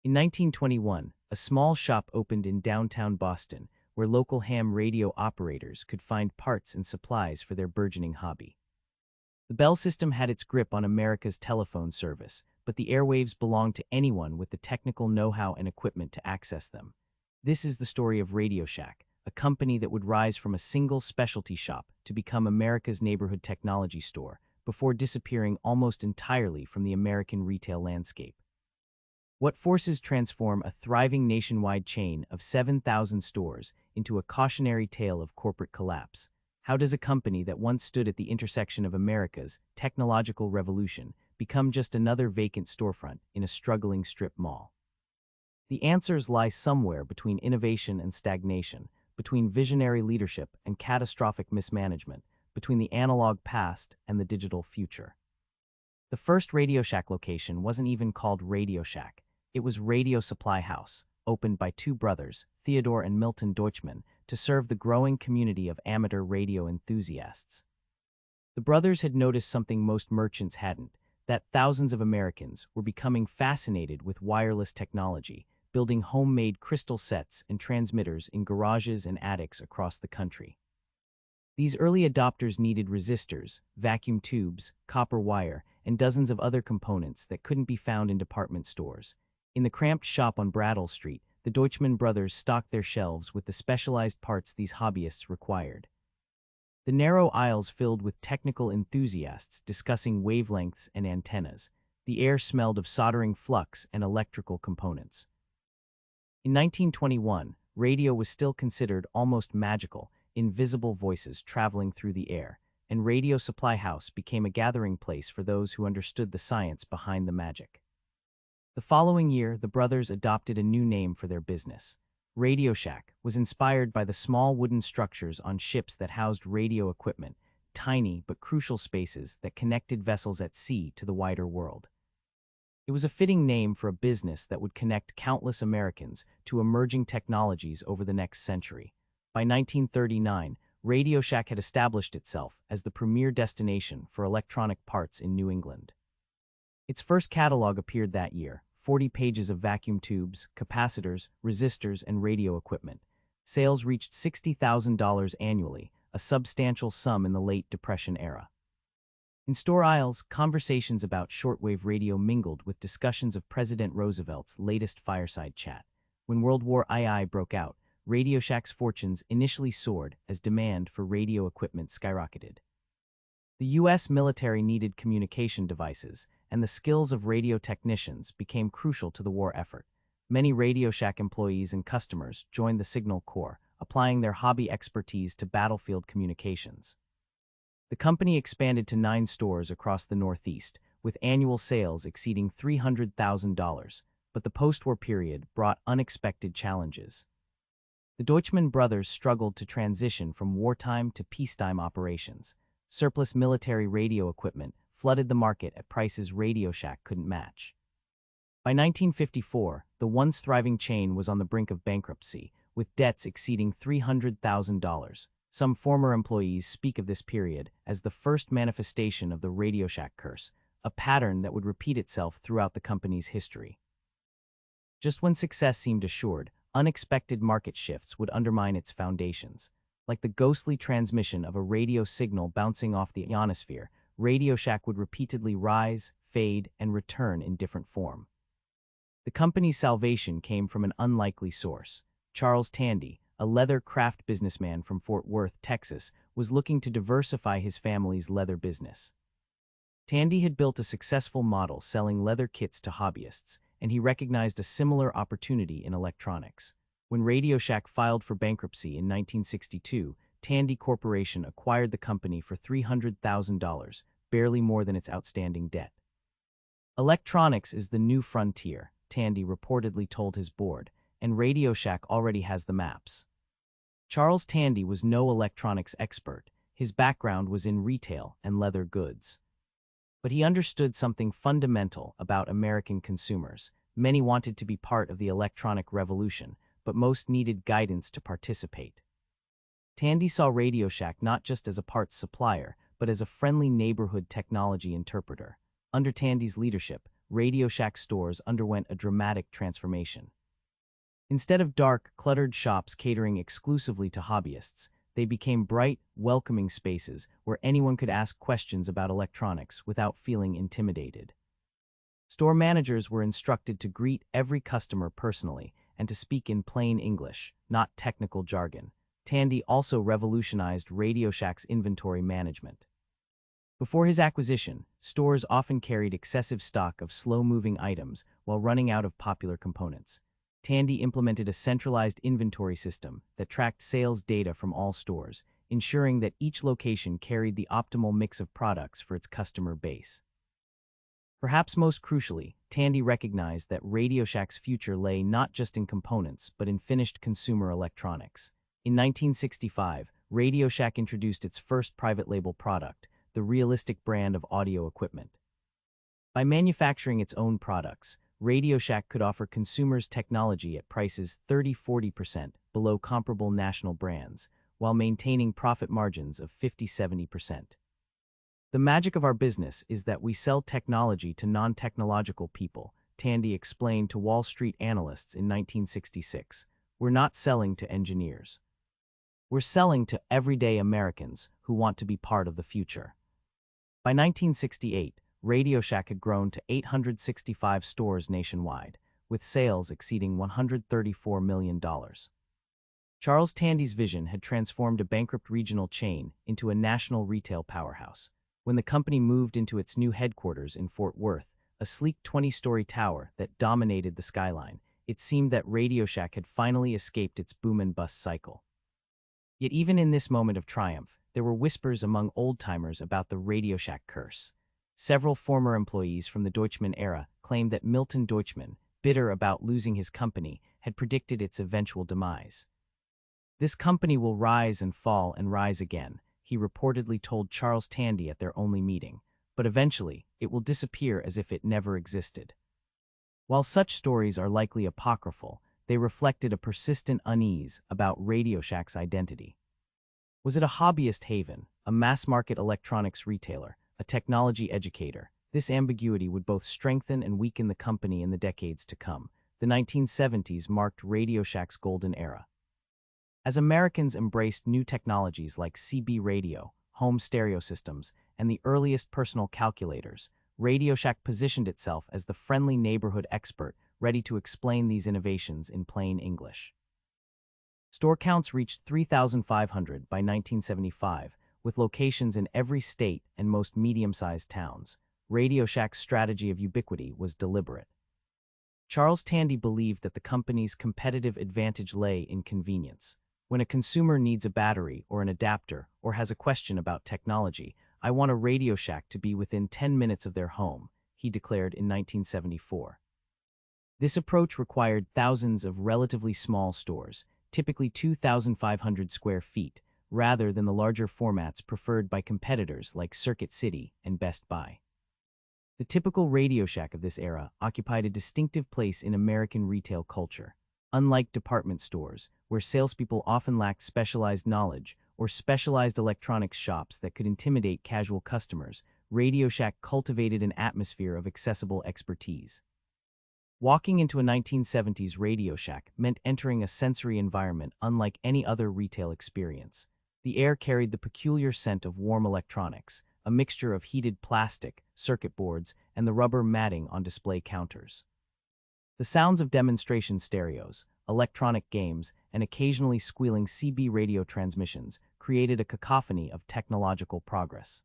In 1921, a small shop opened in downtown Boston where local ham radio operators could find parts and supplies for their burgeoning hobby. The Bell system had its grip on America's telephone service, but the airwaves belonged to anyone with the technical know-how and equipment to access them. This is the story of RadioShack, a company that would rise from a single specialty shop to become America's neighborhood technology store, before disappearing almost entirely from the American retail landscape. What forces transform a thriving nationwide chain of 7,000 stores into a cautionary tale of corporate collapse? How does a company that once stood at the intersection of America's technological revolution become just another vacant storefront in a struggling strip mall? The answers lie somewhere between innovation and stagnation, between visionary leadership and catastrophic mismanagement, between the analog past and the digital future. The first RadioShack location wasn't even called RadioShack. It was Radio Supply House, opened by two brothers, Theodore and Milton Deutschman, to serve the growing community of amateur radio enthusiasts. The brothers had noticed something most merchants hadn't, that thousands of Americans were becoming fascinated with wireless technology, building homemade crystal sets and transmitters in garages and attics across the country. These early adopters needed resistors, vacuum tubes, copper wire, and dozens of other components that couldn't be found in department stores. In the cramped shop on Brattle Street, the Deutschman brothers stocked their shelves with the specialized parts these hobbyists required. The narrow aisles filled with technical enthusiasts discussing wavelengths and antennas. The air smelled of soldering flux and electrical components. In 1921, radio was still considered almost magical, invisible voices traveling through the air, and Radio Supply House became a gathering place for those who understood the science behind the magic. The following year, the brothers adopted a new name for their business. RadioShack was inspired by the small wooden structures on ships that housed radio equipment, tiny but crucial spaces that connected vessels at sea to the wider world. It was a fitting name for a business that would connect countless Americans to emerging technologies over the next century. By 1939, RadioShack had established itself as the premier destination for electronic parts in New England. Its first catalog appeared that year, 40 pages of vacuum tubes, capacitors, resistors, and radio equipment. Sales reached $60,000 annually, a substantial sum in the late Depression era. In store aisles, conversations about shortwave radio mingled with discussions of President Roosevelt's latest fireside chat. When World War II broke out, RadioShack's fortunes initially soared as demand for radio equipment skyrocketed. The U.S. military needed communication devices, and the skills of radio technicians became crucial to the war effort. Many RadioShack employees and customers joined the Signal Corps, applying their hobby expertise to battlefield communications. The company expanded to 9 stores across the Northeast, with annual sales exceeding $300,000, but the post-war period brought unexpected challenges. The Deutschman brothers struggled to transition from wartime to peacetime operations. Surplus military radio equipment flooded the market at prices RadioShack couldn't match. By 1954, the once thriving chain was on the brink of bankruptcy, with debts exceeding $300,000. Some former employees speak of this period as the first manifestation of the RadioShack curse, a pattern that would repeat itself throughout the company's history. Just when success seemed assured, unexpected market shifts would undermine its foundations. Like the ghostly transmission of a radio signal bouncing off the ionosphere, RadioShack would repeatedly rise, fade, and return in different form. The company's salvation came from an unlikely source. Charles Tandy, a leather craft businessman from Fort Worth, Texas, was looking to diversify his family's leather business. Tandy had built a successful model selling leather kits to hobbyists, and he recognized a similar opportunity in electronics. When RadioShack filed for bankruptcy in 1962, Tandy Corporation acquired the company for $300,000, barely more than its outstanding debt. "Electronics is the new frontier," Tandy reportedly told his board, "and RadioShack already has the maps." Charles Tandy was no electronics expert. His background was in retail and leather goods. But he understood something fundamental about American consumers. Many wanted to be part of the electronic revolution, but most needed guidance to participate. Tandy saw RadioShack not just as a parts supplier, but as a friendly neighborhood technology interpreter. Under Tandy's leadership, RadioShack stores underwent a dramatic transformation. Instead of dark, cluttered shops catering exclusively to hobbyists, they became bright, welcoming spaces where anyone could ask questions about electronics without feeling intimidated. Store managers were instructed to greet every customer personally and to speak in plain English, not technical jargon. Tandy also revolutionized RadioShack's inventory management. Before his acquisition, stores often carried excessive stock of slow-moving items while running out of popular components. Tandy implemented a centralized inventory system that tracked sales data from all stores, ensuring that each location carried the optimal mix of products for its customer base. Perhaps most crucially, Tandy recognized that RadioShack's future lay not just in components but in finished consumer electronics. In 1965, RadioShack introduced its first private label product, the Realistic brand of audio equipment. By manufacturing its own products, RadioShack could offer consumers technology at prices 30–40% below comparable national brands, while maintaining profit margins of 50–70%. The magic of our business is that we sell technology to non-technological people, Tandy explained to Wall Street analysts in 1966. We're not selling to engineers. We're selling to everyday Americans who want to be part of the future. By 1968, RadioShack had grown to 865 stores nationwide, with sales exceeding $134 million. Charles Tandy's vision had transformed a bankrupt regional chain into a national retail powerhouse. When the company moved into its new headquarters in Fort Worth, a sleek 20-story tower that dominated the skyline, it seemed that RadioShack had finally escaped its boom and bust cycle. Yet even in this moment of triumph, there were whispers among old-timers about the RadioShack curse. Several former employees from the Deutschmann era claimed that Milton Deutschmann, bitter about losing his company, had predicted its eventual demise. "This company will rise and fall and rise again," he reportedly told Charles Tandy at their only meeting, "but eventually it will disappear as if it never existed." While such stories are likely apocryphal, they reflected a persistent unease about RadioShack's identity. Was it a hobbyist haven, a mass-market electronics retailer, a technology educator? This ambiguity would both strengthen and weaken the company in the decades to come. The 1970s marked RadioShack's golden era. As Americans embraced new technologies like CB radio, home stereo systems, and the earliest personal calculators, RadioShack positioned itself as the friendly neighborhood expert ready to explain these innovations in plain English. Store counts reached 3,500 by 1975, with locations in every state and most medium-sized towns. RadioShack's strategy of ubiquity was deliberate. Charles Tandy believed that the company's competitive advantage lay in convenience. "When a consumer needs a battery or an adapter or has a question about technology, I want a RadioShack to be within 10 minutes of their home," he declared in 1974. This approach required thousands of relatively small stores, typically 2,500 square feet, rather than the larger formats preferred by competitors like Circuit City and Best Buy. The typical RadioShack of this era occupied a distinctive place in American retail culture. Unlike department stores, where salespeople often lacked specialized knowledge or specialized electronics shops that could intimidate casual customers, RadioShack cultivated an atmosphere of accessible expertise. Walking into a 1970s RadioShack meant entering a sensory environment unlike any other retail experience. The air carried the peculiar scent of warm electronics, a mixture of heated plastic, circuit boards, and the rubber matting on display counters. The sounds of demonstration stereos, electronic games, and occasionally squealing CB radio transmissions created a cacophony of technological progress.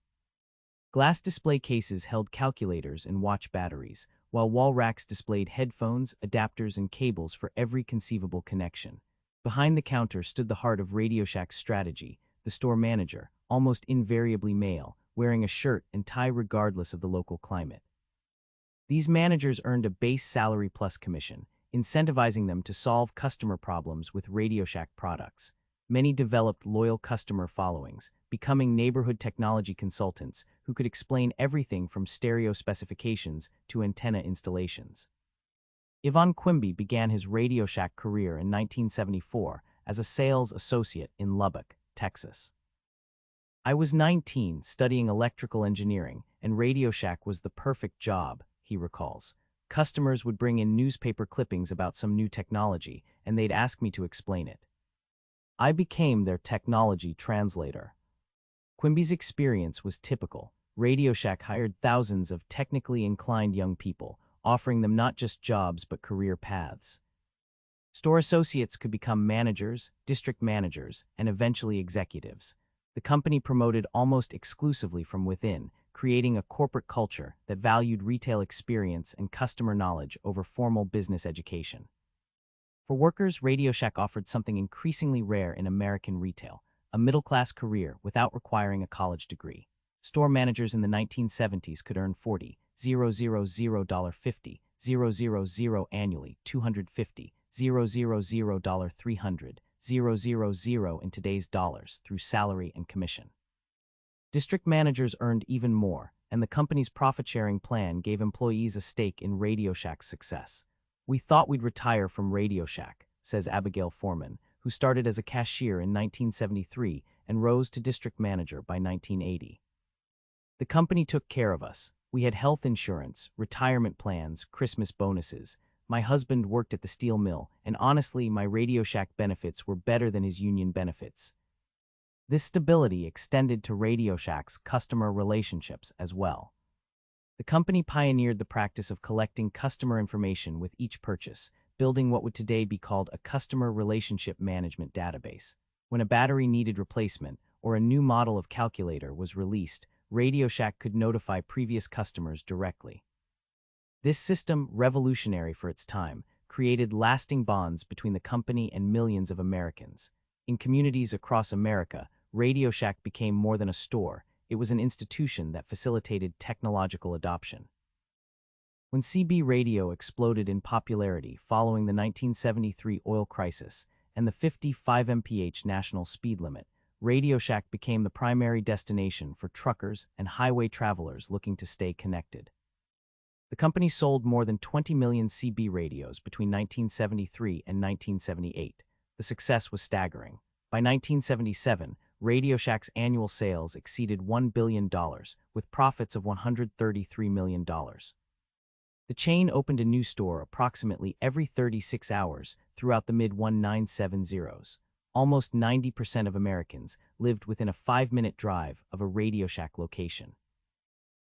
Glass display cases held calculators and watch batteries, while wall racks displayed headphones, adapters, and cables for every conceivable connection. Behind the counter stood the heart of RadioShack's strategy, the store manager, almost invariably male, wearing a shirt and tie regardless of the local climate. These managers earned a base salary plus commission, incentivizing them to solve customer problems with RadioShack products. Many developed loyal customer followings, becoming neighborhood technology consultants who could explain everything from stereo specifications to antenna installations. Yvonne Quimby began his RadioShack career in 1974 as a sales associate in Lubbock, Texas. "I was 19, studying electrical engineering, and RadioShack was the perfect job," he recalls. Customers would bring in newspaper clippings about some new technology, and they'd ask me to explain it. I became their technology translator. Quimby's experience was typical. RadioShack hired thousands of technically inclined young people, offering them not just jobs but career paths. Store associates could become managers, district managers, and eventually executives. The company promoted almost exclusively from within, creating a corporate culture that valued retail experience and customer knowledge over formal business education. For workers, RadioShack offered something increasingly rare in American retail, a middle-class career without requiring a college degree. Store managers in the 1970s could earn $50,000 annually, $250,000 in today's dollars through salary and commission. District managers earned even more, and the company's profit-sharing plan gave employees a stake in RadioShack's success. "We thought we'd retire from RadioShack," says Abigail Foreman, who started as a cashier in 1973 and rose to district manager by 1980. "The company took care of us. We had health insurance, retirement plans, Christmas bonuses. My husband worked at the steel mill, and honestly, my RadioShack benefits were better than his union benefits." This stability extended to RadioShack's customer relationships as well. The company pioneered the practice of collecting customer information with each purchase, building what would today be called a customer relationship management database. When a battery needed replacement or a new model of calculator was released, RadioShack could notify previous customers directly. This system, revolutionary for its time, created lasting bonds between the company and millions of Americans. In communities across America, RadioShack became more than a store. It was an institution that facilitated technological adoption. When CB radio exploded in popularity following the 1973 oil crisis and the 55 mph national speed limit, RadioShack became the primary destination for truckers and highway travelers looking to stay connected. The company sold more than 20 million CB radios between 1973 and 1978. The success was staggering. By 1977, RadioShack's annual sales exceeded $1 billion, with profits of $133 million. The chain opened a new store approximately every 36 hours throughout the mid-1970s. Almost 90% of Americans lived within a 5-minute drive of a RadioShack location.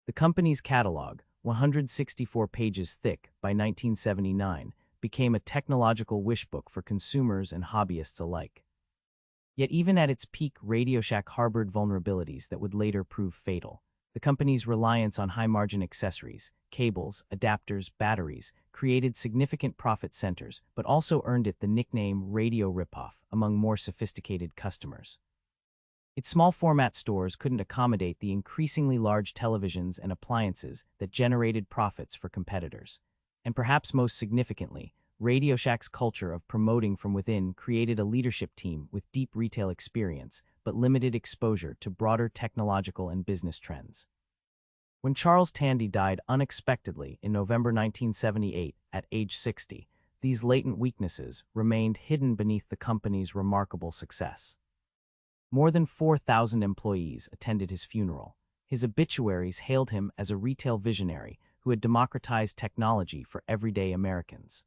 The company's catalog, 164 pages thick by 1979, became a technological wishbook for consumers and hobbyists alike. Yet even at its peak, RadioShack harbored vulnerabilities that would later prove fatal. The company's reliance on high-margin accessories, cables, adapters, batteries, created significant profit centers, but also earned it the nickname Radio Ripoff among more sophisticated customers. Its small-format stores couldn't accommodate the increasingly large televisions and appliances that generated profits for competitors. And perhaps most significantly, RadioShack's culture of promoting from within created a leadership team with deep retail experience but limited exposure to broader technological and business trends. When Charles Tandy died unexpectedly in November 1978 at age 60, these latent weaknesses remained hidden beneath the company's remarkable success. More than 4,000 employees attended his funeral. His obituaries hailed him as a retail visionary who had democratized technology for everyday Americans.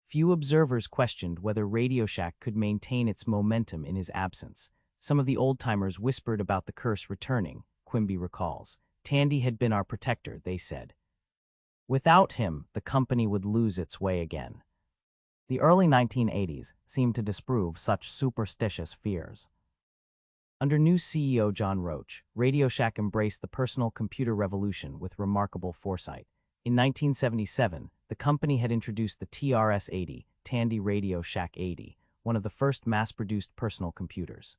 Few observers questioned whether RadioShack could maintain its momentum in his absence. Some of the old-timers whispered about the curse returning, Quimby recalls. "Tandy had been our protector," they said. Without him, the company would lose its way again. The early 1980s seemed to disprove such superstitious fears. Under new CEO John Roach, RadioShack embraced the personal computer revolution with remarkable foresight. In 1977, the company had introduced the TRS-80, Tandy RadioShack 80, one of the first mass-produced personal computers.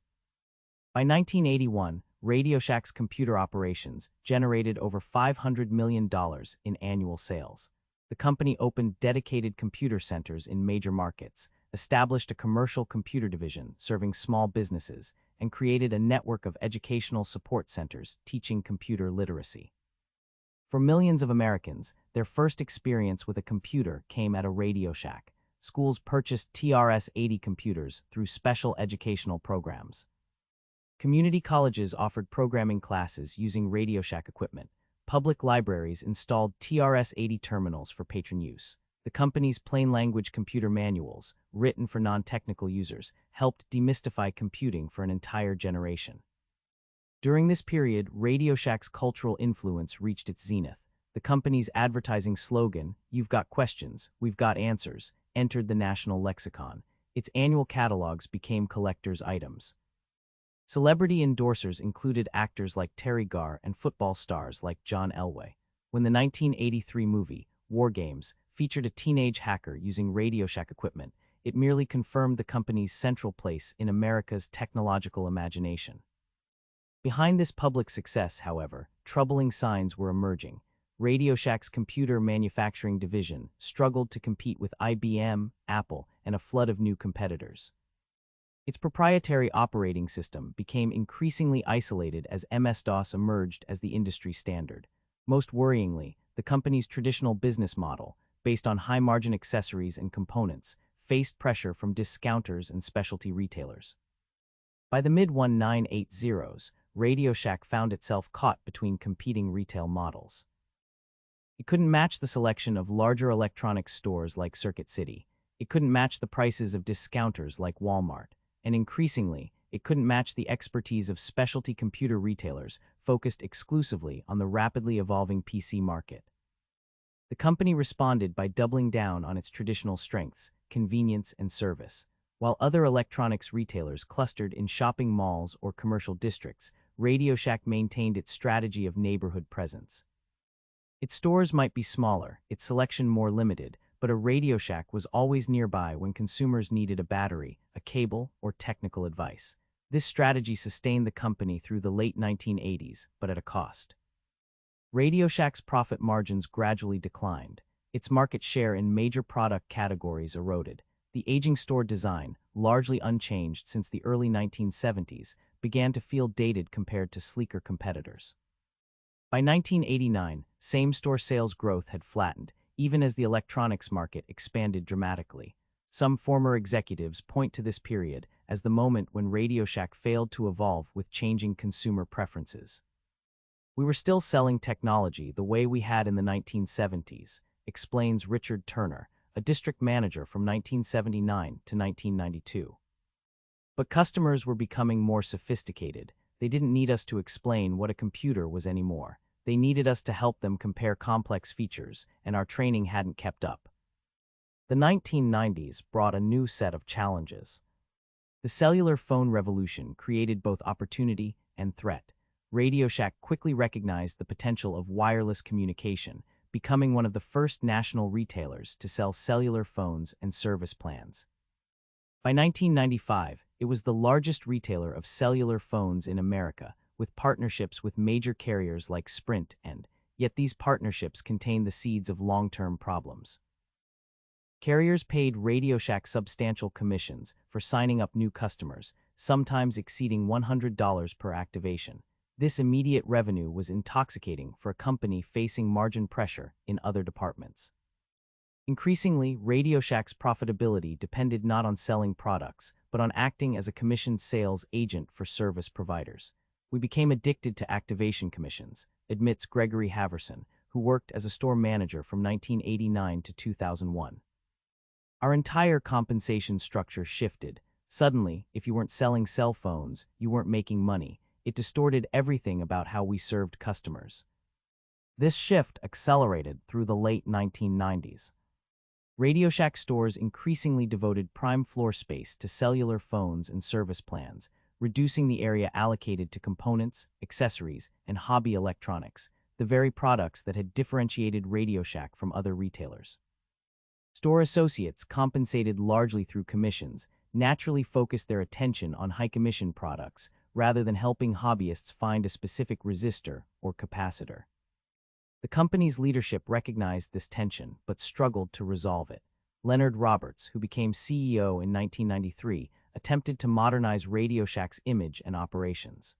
By 1981, RadioShack's computer operations generated over $500 million in annual sales. The company opened dedicated computer centers in major markets, established a commercial computer division serving small businesses, and created a network of educational support centers teaching computer literacy. For millions of Americans, their first experience with a computer came at a RadioShack. Schools purchased TRS-80 computers through special educational programs. Community colleges offered programming classes using RadioShack equipment. public libraries installed TRS-80 terminals for patron use. The company's plain-language computer manuals, written for non-technical users, helped demystify computing for an entire generation. During this period, RadioShack's cultural influence reached its zenith. The company's advertising slogan, "You've got questions, we've got answers," entered the national lexicon. Its annual catalogs became collector's items. Celebrity endorsers included actors like Terry Garr and football stars like John Elway. When the 1983 movie, War Games, featured a teenage hacker using RadioShack equipment, it merely confirmed the company's central place in America's technological imagination. Behind this public success, however, troubling signs were emerging. RadioShack's computer manufacturing division struggled to compete with IBM, Apple, and a flood of new competitors. Its proprietary operating system became increasingly isolated as MS-DOS emerged as the industry standard. Most worryingly, the company's traditional business model, based on high-margin accessories and components, faced pressure from discounters and specialty retailers. By the mid-1980s, RadioShack found itself caught between competing retail models. It couldn't match the selection of larger electronics stores like Circuit City. It couldn't match the prices of discounters like Walmart. And increasingly, it couldn't match the expertise of specialty computer retailers focused exclusively on the rapidly evolving PC market. The company responded by doubling down on its traditional strengths, convenience, and service. While other electronics retailers clustered in shopping malls or commercial districts, RadioShack maintained its strategy of neighborhood presence. Its stores might be smaller, its selection more limited, but a RadioShack was always nearby when consumers needed a battery, a cable, or technical advice. This strategy sustained the company through the late 1980s, but at a cost. RadioShack's profit margins gradually declined. Its market share in major product categories eroded. The aging store design, largely unchanged since the early 1970s, began to feel dated compared to sleeker competitors. By 1989, same-store sales growth had flattened, even as the electronics market expanded dramatically. Some former executives point to this period as the moment when RadioShack failed to evolve with changing consumer preferences. "We were still selling technology the way we had in the 1970s, explains Richard Turner, a district manager from 1979 to 1992. But customers were becoming more sophisticated. They didn't need us to explain what a computer was anymore. They needed us to help them compare complex features, and our training hadn't kept up." The 1990s brought a new set of challenges. The cellular phone revolution created both opportunity and threat. RadioShack quickly recognized the potential of wireless communication, becoming one of the first national retailers to sell cellular phones and service plans. By 1995, it was the largest retailer of cellular phones in America, with partnerships with major carriers like Sprint yet these partnerships contained the seeds of long-term problems. Carriers paid RadioShack substantial commissions for signing up new customers, sometimes exceeding $100 per activation. This immediate revenue was intoxicating for a company facing margin pressure in other departments. Increasingly, RadioShack's profitability depended not on selling products, but on acting as a commissioned sales agent for service providers. "We became addicted to activation commissions," admits Gregory Haverson, who worked as a store manager from 1989 to 2001. "Our entire compensation structure shifted. Suddenly, if you weren't selling cell phones, you weren't making money. It distorted everything about how we served customers." This shift accelerated through the late 1990s. RadioShack stores increasingly devoted prime floor space to cellular phones and service plans, reducing the area allocated to components, accessories, and hobby electronics, the very products that had differentiated RadioShack from other retailers. Store associates, compensated largely through commissions, naturally focused their attention on high-commission products rather than helping hobbyists find a specific resistor or capacitor. The company's leadership recognized this tension but struggled to resolve it. Leonard Roberts, who became CEO in 1993, attempted to modernize RadioShack's image and operations.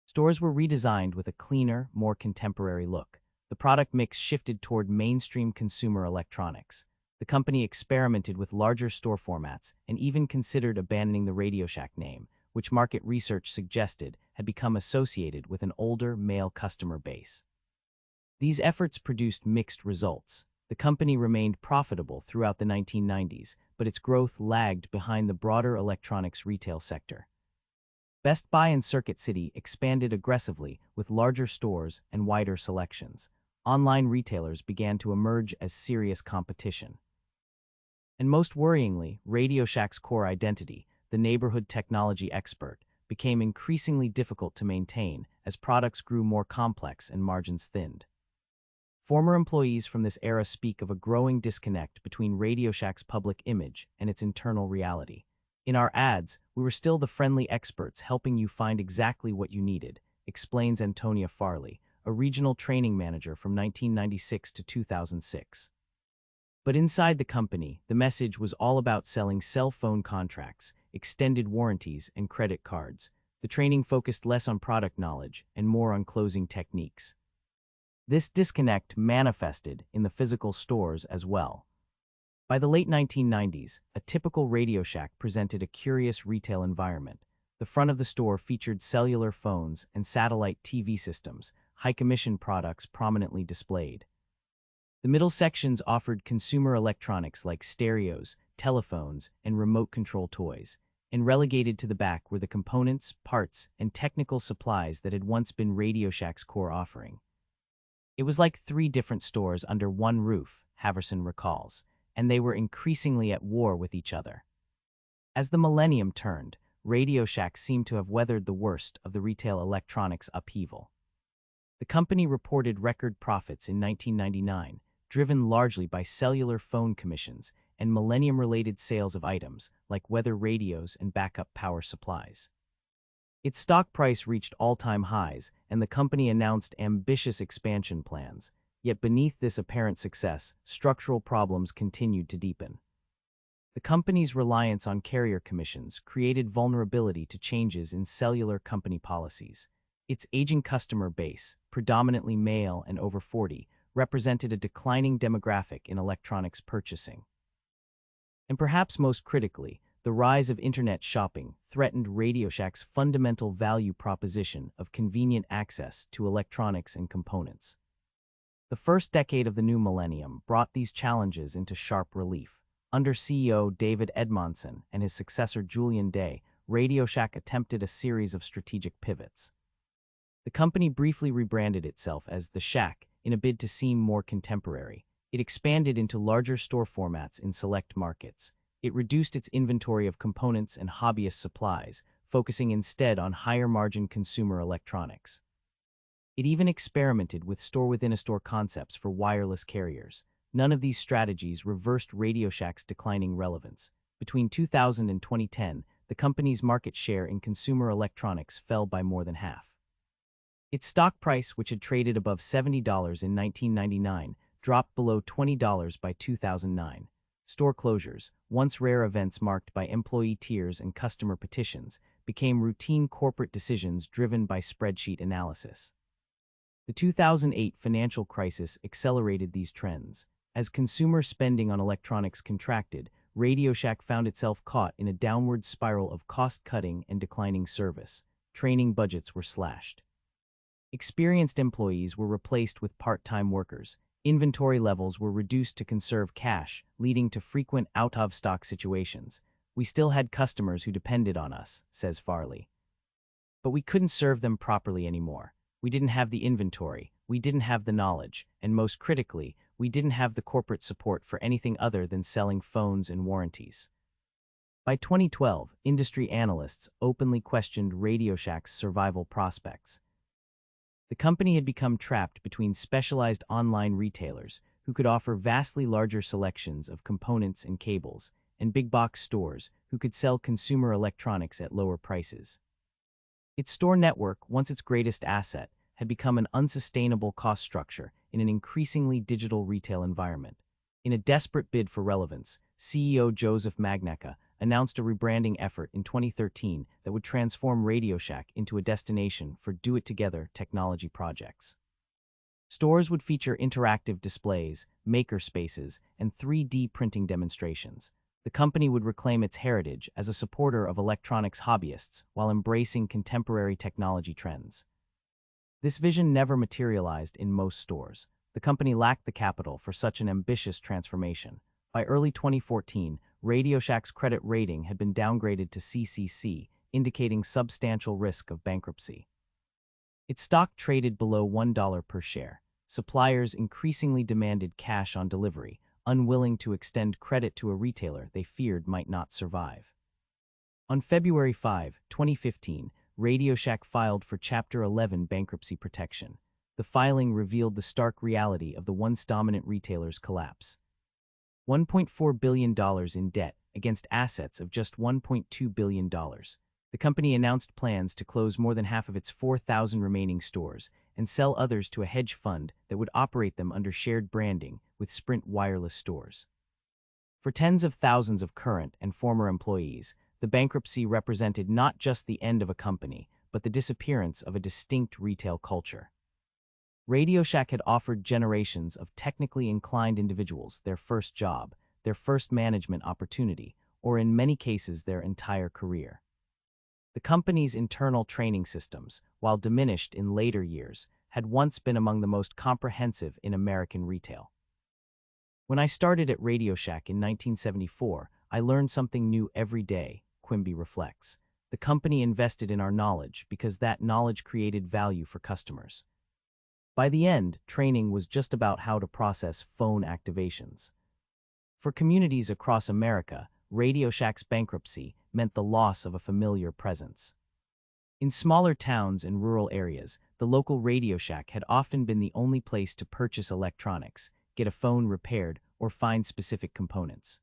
Stores were redesigned with a cleaner, more contemporary look. The product mix shifted toward mainstream consumer electronics. The company experimented with larger store formats and even considered abandoning the RadioShack name, which market research suggested had become associated with an older male customer base. These efforts produced mixed results. The company remained profitable throughout the 1990s, but its growth lagged behind the broader electronics retail sector. Best Buy and Circuit City expanded aggressively with larger stores and wider selections. Online retailers began to emerge as serious competition. And most worryingly, RadioShack's core identity, the neighborhood technology expert, became increasingly difficult to maintain as products grew more complex and margins thinned. Former employees from this era speak of a growing disconnect between RadioShack's public image and its internal reality. In our ads, we were still the friendly experts helping you find exactly what you needed, explains Antonia Farley, a regional training manager from 1996 to 2006. But inside the company, the message was all about selling cell phone contracts, extended warranties, and credit cards. The training focused less on product knowledge and more on closing techniques. This disconnect manifested in the physical stores as well. By the late 1990s, a typical RadioShack presented a curious retail environment. The front of the store featured cellular phones and satellite TV systems, high-commission products prominently displayed. The middle sections offered consumer electronics like stereos, telephones, and remote control toys, and relegated to the back were the components, parts, and technical supplies that had once been RadioShack's core offering. It was like 3 different stores under one roof, Haverson recalls, and they were increasingly at war with each other. As the millennium turned, RadioShack seemed to have weathered the worst of the retail electronics upheaval. The company reported record profits in 1999, driven largely by cellular phone commissions and millennium-related sales of items like weather radios and backup power supplies. Its stock price reached all-time highs, and the company announced ambitious expansion plans. Yet beneath this apparent success, structural problems continued to deepen. The company's reliance on carrier commissions created vulnerability to changes in cellular company policies. Its aging customer base, predominantly male and over 40, represented a declining demographic in electronics purchasing. And perhaps most critically, the rise of internet shopping threatened RadioShack's fundamental value proposition of convenient access to electronics and components. The first decade of the new millennium brought these challenges into sharp relief. Under CEO David Edmondson and his successor Julian Day, RadioShack attempted a series of strategic pivots. The company briefly rebranded itself as The Shack in a bid to seem more contemporary. It expanded into larger store formats in select markets. It reduced its inventory of components and hobbyist supplies, focusing instead on higher-margin consumer electronics. It even experimented with store-within-a-store concepts for wireless carriers. None of these strategies reversed RadioShack's declining relevance. Between 2000 and 2010, the company's market share in consumer electronics fell by more than half. Its stock price, which had traded above $70 in 1999, dropped below $20 by 2009. Store closures, once rare events marked by employee tears and customer petitions, became routine corporate decisions driven by spreadsheet analysis. The 2008 financial crisis accelerated these trends. As consumer spending on electronics contracted, RadioShack found itself caught in a downward spiral of cost-cutting and declining service. Training budgets were slashed. Experienced employees were replaced with part-time workers. Inventory levels were reduced to conserve cash, leading to frequent out-of-stock situations. We still had customers who depended on us, says Farley. But we couldn't serve them properly anymore. We didn't have the inventory, we didn't have the knowledge, and most critically, we didn't have the corporate support for anything other than selling phones and warranties. By 2012, industry analysts openly questioned RadioShack's survival prospects. The company had become trapped between specialized online retailers who could offer vastly larger selections of components and cables, and big-box stores who could sell consumer electronics at lower prices. Its store network, once its greatest asset, had become an unsustainable cost structure in an increasingly digital retail environment. In a desperate bid for relevance, CEO Joseph Magnacca announced a rebranding effort in 2013 that would transform RadioShack into a destination for do-it-together technology projects. Stores would feature interactive displays, maker spaces, and 3D printing demonstrations. The company would reclaim its heritage as a supporter of electronics hobbyists while embracing contemporary technology trends. This vision never materialized in most stores. The company lacked the capital for such an ambitious transformation. By early 2014, RadioShack's credit rating had been downgraded to CCC, indicating substantial risk of bankruptcy. Its stock traded below $1 per share. Suppliers increasingly demanded cash on delivery, unwilling to extend credit to a retailer they feared might not survive. On February 5, 2015, RadioShack filed for Chapter 11 bankruptcy protection. The filing revealed the stark reality of the once dominant retailer's collapse. $1.4 billion in debt against assets of just $1.2 billion. The company announced plans to close more than half of its 4,000 remaining stores and sell others to a hedge fund that would operate them under shared branding with Sprint wireless stores. For tens of thousands of current and former employees, the bankruptcy represented not just the end of a company, but the disappearance of a distinct retail culture. RadioShack had offered generations of technically inclined individuals their first job, their first management opportunity, or in many cases their entire career. The company's internal training systems, while diminished in later years, had once been among the most comprehensive in American retail. When I started at RadioShack in 1974, I learned something new every day, Quimby reflects. The company invested in our knowledge because that knowledge created value for customers. By the end, training was just about how to process phone activations. For communities across America, RadioShack's bankruptcy meant the loss of a familiar presence. In smaller towns and rural areas, the local RadioShack had often been the only place to purchase electronics, get a phone repaired, or find specific components.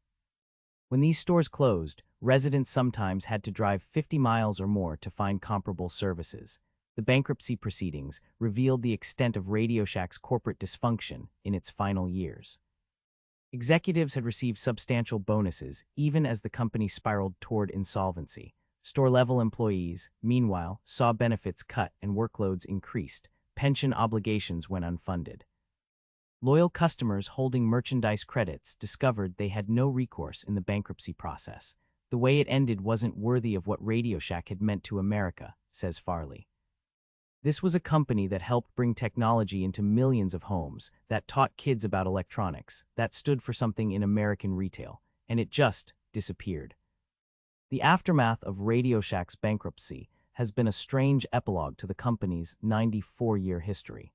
When these stores closed, residents sometimes had to drive 50 miles or more to find comparable services. The bankruptcy proceedings revealed the extent of RadioShack's corporate dysfunction in its final years. Executives had received substantial bonuses even as the company spiraled toward insolvency. Store-level employees, meanwhile, saw benefits cut and workloads increased. Pension obligations went unfunded. Loyal customers holding merchandise credits discovered they had no recourse in the bankruptcy process. The way it ended wasn't worthy of what RadioShack had meant to America, says Farley. This was a company that helped bring technology into millions of homes, that taught kids about electronics, that stood for something in American retail, and it just disappeared. The aftermath of RadioShack's bankruptcy has been a strange epilogue to the company's 94-year history.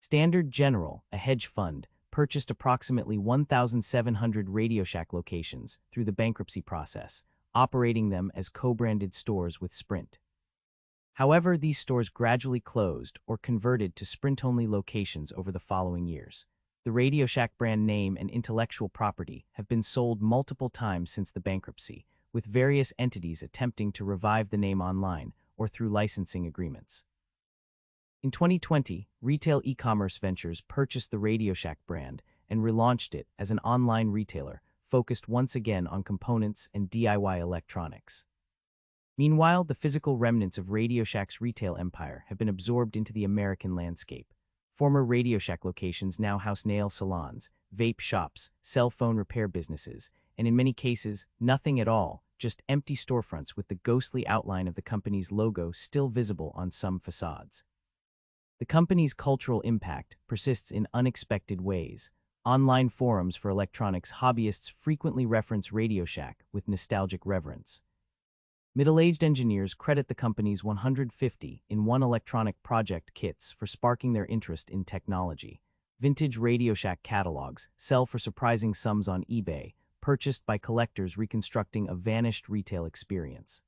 Standard General, a hedge fund, purchased approximately 1,700 RadioShack locations through the bankruptcy process, operating them as co-branded stores with Sprint. However, these stores gradually closed or converted to Sprint-only locations over the following years. The RadioShack brand name and intellectual property have been sold multiple times since the bankruptcy, with various entities attempting to revive the name online or through licensing agreements. In 2020, Retail E-commerce Ventures purchased the RadioShack brand and relaunched it as an online retailer focused once again on components and DIY electronics. Meanwhile, the physical remnants of RadioShack's retail empire have been absorbed into the American landscape. Former RadioShack locations now house nail salons, vape shops, cell phone repair businesses, and in many cases, nothing at all, just empty storefronts with the ghostly outline of the company's logo still visible on some facades. The company's cultural impact persists in unexpected ways. Online forums for electronics hobbyists frequently reference RadioShack with nostalgic reverence. Middle-aged engineers credit the company's 150 in one electronic project kits for sparking their interest in technology. Vintage RadioShack catalogs sell for surprising sums on eBay, purchased by collectors reconstructing a vanished retail experience.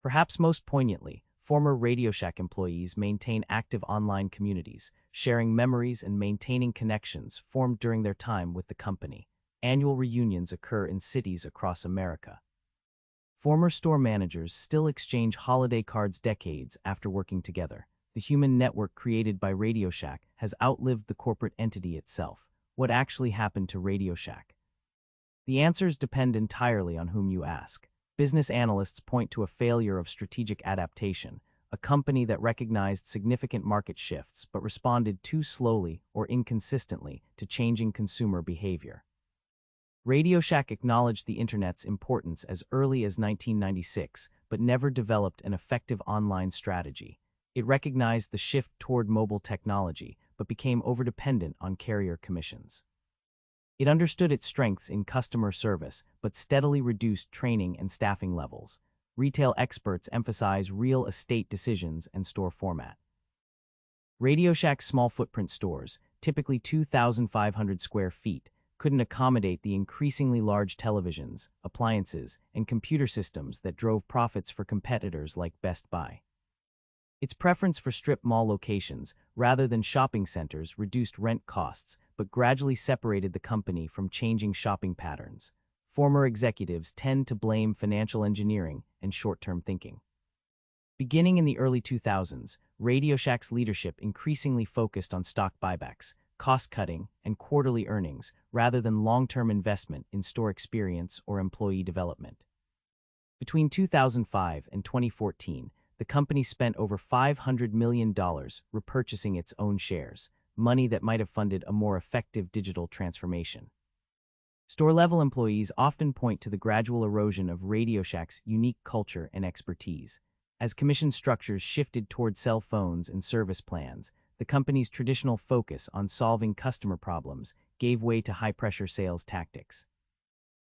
Perhaps most poignantly, former RadioShack employees maintain active online communities, sharing memories and maintaining connections formed during their time with the company. Annual reunions occur in cities across America. Former store managers still exchange holiday cards decades after working together. The human network created by RadioShack has outlived the corporate entity itself. What actually happened to RadioShack? The answers depend entirely on whom you ask. Business analysts point to a failure of strategic adaptation, a company that recognized significant market shifts but responded too slowly or inconsistently to changing consumer behavior. RadioShack acknowledged the Internet's importance as early as 1996, but never developed an effective online strategy. It recognized the shift toward mobile technology, but became overdependent on carrier commissions. It understood its strengths in customer service, but steadily reduced training and staffing levels. Retail experts emphasize real estate decisions and store format. RadioShack's small footprint stores, typically 2,500 square feet, couldn't accommodate the increasingly large televisions, appliances, and computer systems that drove profits for competitors like Best Buy. Its preference for strip mall locations, rather than shopping centers, reduced rent costs, but gradually separated the company from changing shopping patterns. Former executives tend to blame financial engineering and short-term thinking. Beginning in the early 2000s, RadioShack's leadership increasingly focused on stock buybacks, cost-cutting, and quarterly earnings, rather than long-term investment in store experience or employee development. Between 2005 and 2014, the company spent over $500 million repurchasing its own shares, money that might have funded a more effective digital transformation. Store-level employees often point to the gradual erosion of RadioShack's unique culture and expertise. As commission structures shifted toward cell phones and service plans, the company's traditional focus on solving customer problems gave way to high-pressure sales tactics.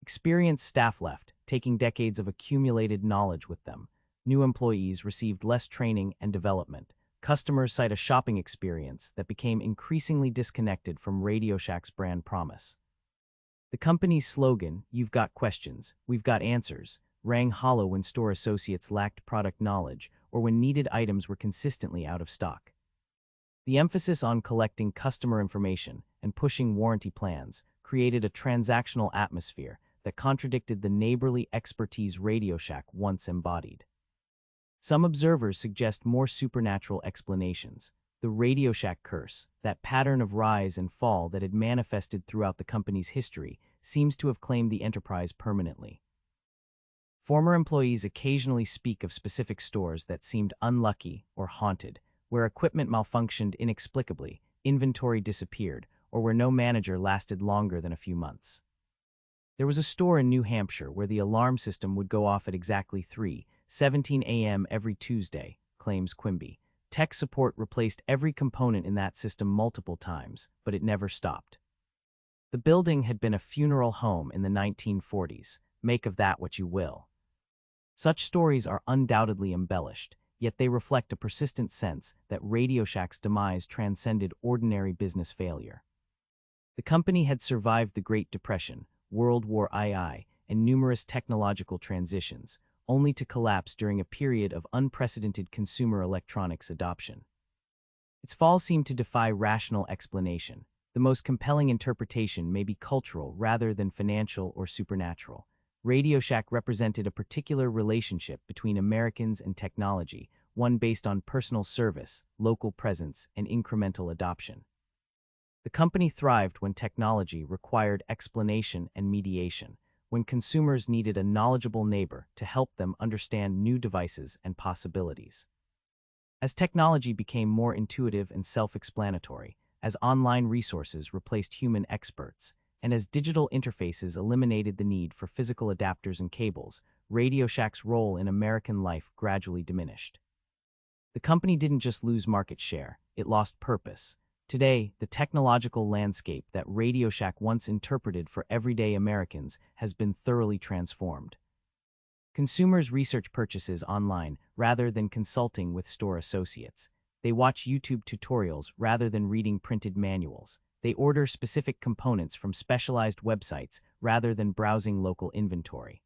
Experienced staff left, taking decades of accumulated knowledge with them. New employees received less training and development. Customers cite a shopping experience that became increasingly disconnected from RadioShack's brand promise. The company's slogan, "You've got questions, we've got answers," rang hollow when store associates lacked product knowledge or when needed items were consistently out of stock. The emphasis on collecting customer information and pushing warranty plans created a transactional atmosphere that contradicted the neighborly expertise RadioShack once embodied. Some observers suggest more supernatural explanations. The RadioShack curse, that pattern of rise and fall that had manifested throughout the company's history, seems to have claimed the enterprise permanently. Former employees occasionally speak of specific stores that seemed unlucky or haunted, where equipment malfunctioned inexplicably, inventory disappeared, or where no manager lasted longer than a few months. There was a store in New Hampshire where the alarm system would go off at exactly 3:17 a.m. every Tuesday, claims Quimby. Tech support replaced every component in that system multiple times, but it never stopped. The building had been a funeral home in the 1940s. Make of that what you will. Such stories are undoubtedly embellished, yet they reflect a persistent sense that RadioShack's demise transcended ordinary business failure. The company had survived the Great Depression, World War II, and numerous technological transitions, only to collapse during a period of unprecedented consumer electronics adoption. Its fall seemed to defy rational explanation. The most compelling interpretation may be cultural rather than financial or supernatural. RadioShack represented a particular relationship between Americans and technology, one based on personal service, local presence, and incremental adoption. The company thrived when technology required explanation and mediation, when consumers needed a knowledgeable neighbor to help them understand new devices and possibilities. As technology became more intuitive and self-explanatory, as online resources replaced human experts, and as digital interfaces eliminated the need for physical adapters and cables, RadioShack's role in American life gradually diminished. The company didn't just lose market share, it lost purpose. Today, the technological landscape that RadioShack once interpreted for everyday Americans has been thoroughly transformed. Consumers research purchases online rather than consulting with store associates. They watch YouTube tutorials rather than reading printed manuals. They order specific components from specialized websites rather than browsing local inventory.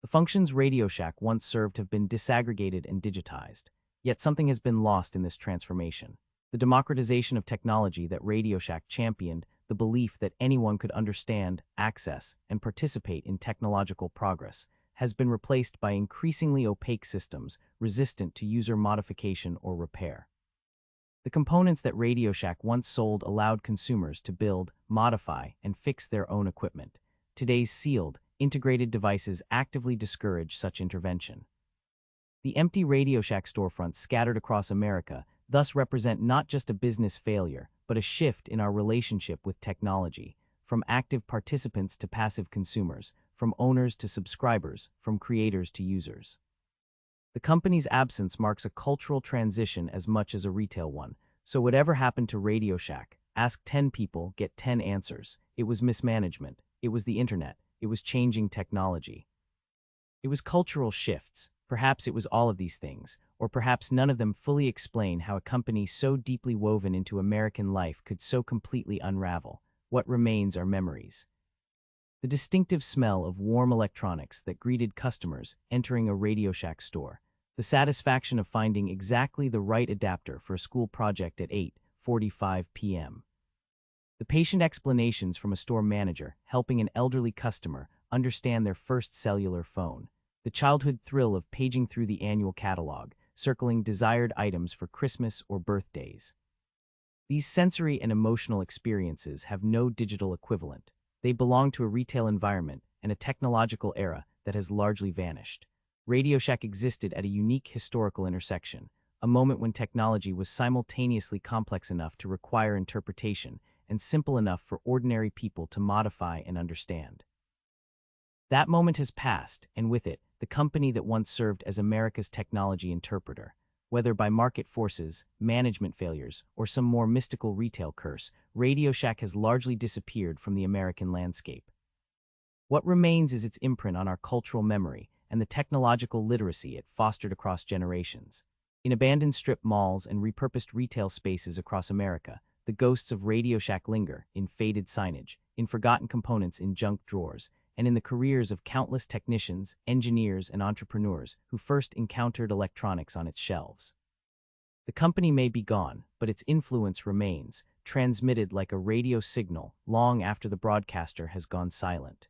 The functions RadioShack once served have been disaggregated and digitized, yet something has been lost in this transformation. The democratization of technology that RadioShack championed, the belief that anyone could understand, access, and participate in technological progress, has been replaced by increasingly opaque systems resistant to user modification or repair. The components that RadioShack once sold allowed consumers to build, modify, and fix their own equipment. Today's sealed, integrated devices actively discourage such intervention. The empty RadioShack storefronts scattered across America thus represent not just a business failure, but a shift in our relationship with technology, from active participants to passive consumers, from owners to subscribers, from creators to users. The company's absence marks a cultural transition as much as a retail one. So whatever happened to RadioShack? Ask 10 people, get 10 answers. It was mismanagement. It was the internet. It was changing technology. It was cultural shifts. Perhaps it was all of these things, or perhaps none of them fully explain how a company so deeply woven into American life could so completely unravel. What remains are memories. The distinctive smell of warm electronics that greeted customers entering a RadioShack store. The satisfaction of finding exactly the right adapter for a school project at 8:45 p.m. The patient explanations from a store manager helping an elderly customer understand their first cellular phone. The childhood thrill of paging through the annual catalog, circling desired items for Christmas or birthdays. These sensory and emotional experiences have no digital equivalent. They belong to a retail environment and a technological era that has largely vanished. RadioShack existed at a unique historical intersection, a moment when technology was simultaneously complex enough to require interpretation and simple enough for ordinary people to modify and understand. That moment has passed, and with it, the company that once served as America's technology interpreter. Whether by market forces, management failures, or some more mystical retail curse, RadioShack has largely disappeared from the American landscape. What remains is its imprint on our cultural memory and the technological literacy it fostered across generations. In abandoned strip malls and repurposed retail spaces across America, the ghosts of RadioShack linger in faded signage, in forgotten components in junk drawers, and in the careers of countless technicians, engineers, and entrepreneurs who first encountered electronics on its shelves. The company may be gone, but its influence remains, transmitted like a radio signal long after the broadcaster has gone silent.